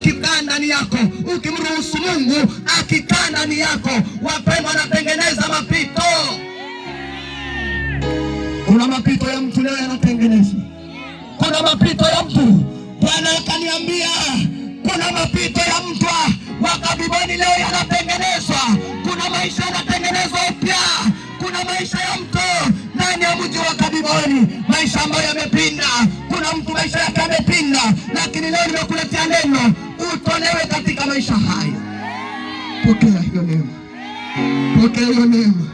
kikaa ndani yako, ukimruhusu Mungu akikaa ndani yako, wapendwa, anatengeneza mapito. Kuna mapito ya mtu leo yanatengenezwa. Kuna mapito ya mtu, Bwana akaniambia, kuna mapito ya mtu wa Kabiboni leo yanatengenezwa. Kuna maisha yanatengenezwa upya. Kuna maisha ya mtu ndani ya mji wa Kabiboni, maisha ambayo yamepinda. Kuna mtu maisha yake yamepinda, lakini leo nimekuletea neno utolewe katika maisha haya. Pokea hiyo neema, pokea hiyo neema,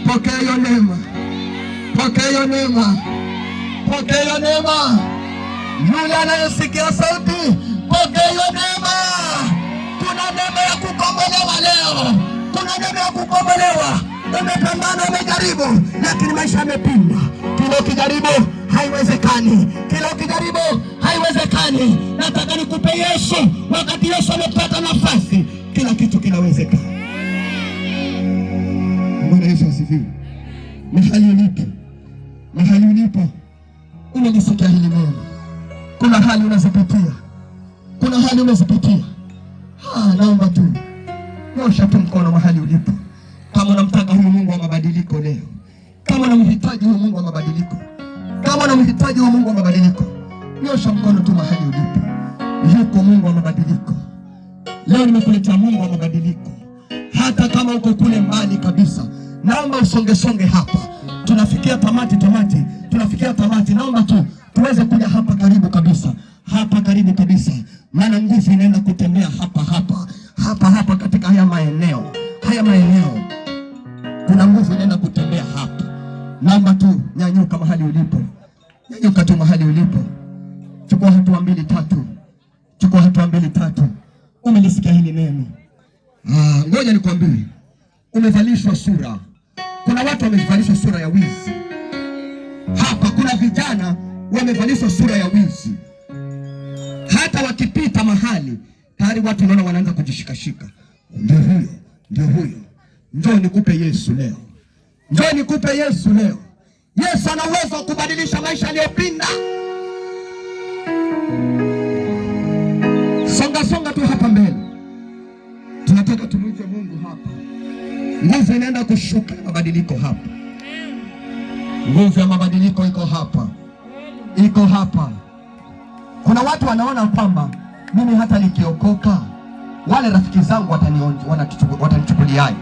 pokea hiyo neema, pokea hiyo neema, pokea hiyo neema. Yule anayesikia sauti, pokea hiyo neema. Kuna neema ya kukombolewa leo, kuna neema ya kukombolewa. Umepambana, umejaribu, lakini maisha yamepinda. Kila ukijaribu haiwezekani, kila ukijaribu haiwezekani. Nataka nikupe Yesu. Wakati Yesu amepata nafasi, kila kitu kinawezekana. Bwana Yesu asifiwe. Mahali ulipo, mahali ulipo, unalisikia hili neno. Kuna hali unazipitia, kuna hali unazipitia. Naomba tu nyosha tu mkono mahali ulipo, kama unamtaka huyu Mungu wa mabadiliko leo, kama unamhitaji huyu Mungu wa mabadiliko, kama unamhitaji huyu Mungu wa mabadiliko, nyosha mkono tu mahali ulipo. Yuko Mungu wa mabadiliko leo. Nimekuletea Mungu wa mabadiliko. Hata kama uko kule mbali kabisa, naomba usonge hapa. Tunafikia tamati, tunafikia tamati. Naomba tu tuweze kuja hapa karibu kabisa, hapa karibu kabisa, maana nguvu inaenda kutembea hapa katika haya maeneo. Kuna nguvu inaenda kutembea hapa. Naomba tu nyanyuka mahali ulipo, nyanyuka tu mahali ulipo. Chukua hatua mbili tatu. Umelisikia hili neno. Ngoja nikwambie, umevalishwa sura. Kuna watu wamevalishwa sura ya wizi hapa. Kuna vijana wamevalishwa sura ya wizi. Hata wakipita mahali tayari watu wanaona, wanaanza kujishikashika. Ndio huyo. Njoo nikupe Yesu leo, njoo nikupe Yesu leo. Yesu ana uwezo wa kubadilisha maisha yaliyopinda. Songa tu hapa mbele. Tunataka tumwite Mungu hapa. Nguvu inaenda kushuka ya mabadiliko hapa. Nguvu ya mabadiliko iko hapa. Kuna watu wanaona kwamba mimi hata nikiokoka wale rafiki zangu watanichukuliaje?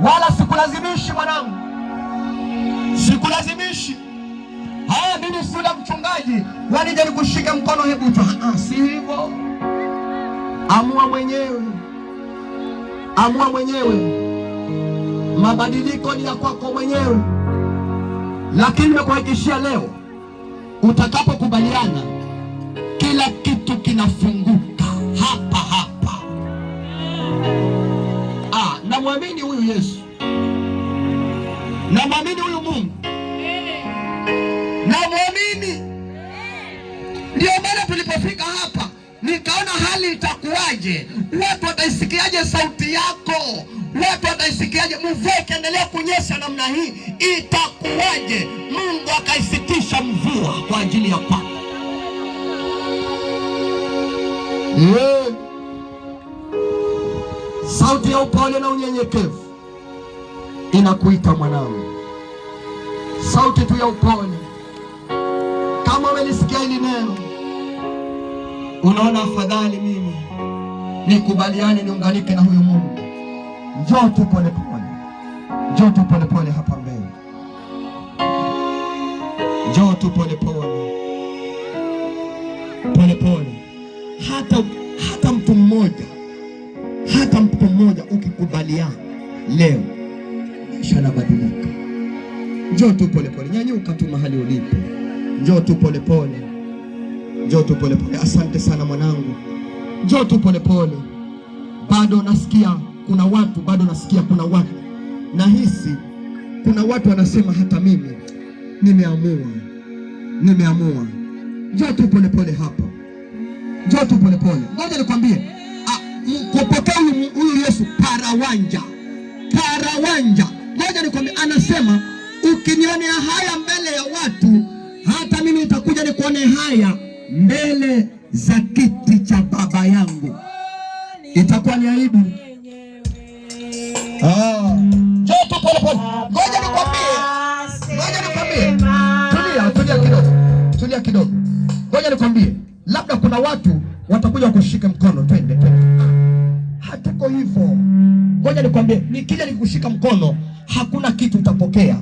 Wala sikulazimishi mwanangu, sikulazimishi. Mimi si yule mchungaji wanije nikushike mkono hebu tu. Si hivyo. Amua mwenyewe. Mabadiliko ni ya kwako mwenyewe. Lakini nimekuhakikishia leo, utakapokubaliana, kila kitu kinafunguka hapa. Namwamini huyu Yesu, namwamini huyu Mungu, namwamini. Ndio maana tulipofika hapa nikaona hali itakuwaje, watu wataisikiaje sauti yako, watu wataisikiaje. Mvua ikiendelea kunyesha namna hii itakuwaje? Mungu akaisitisha mvua kwa ajili ya kwako. Sauti ya upole na unyenyekevu inakuita mwanangu, sauti tu ya upole. Kama umelisikia hili neno, unaona afadhali mimi nikubaliane, niunganike na huyu Mungu, njoo tu pole hapa mbele, njoo tu pole pole. Hata mtu mmoja ukikubaliana leo, maisha yanabadilika. Njoo tu pole. Nyanyuka tu mahali ulipo, njoo tu pole. Asante sana mwanangu, njoo tu pole. Bado nasikia kuna watu, nahisi kuna watu wanasema hata mimi nimeamua. Njoo tu pole hapa, njoo tu pole. Ngoja nikwambie, kupokea huyu Yesu parawanja. Ngoja nikwambie, anasema ukinionea haya mbele ya watu, hata mimi nitakuja nikuone haya mbele za kiti cha baba yangu. Itakuwa ni aibu. Njoo tu pole pole. Ngoja nikwambie. Tulia kidogo. Ngoja nikwambie. Labda kuna watu watakuja kushika mkono, twende. Hatuko hivyo. Ngoja nikwambie, nikija nikushika mkono, hakuna kitu utapokea.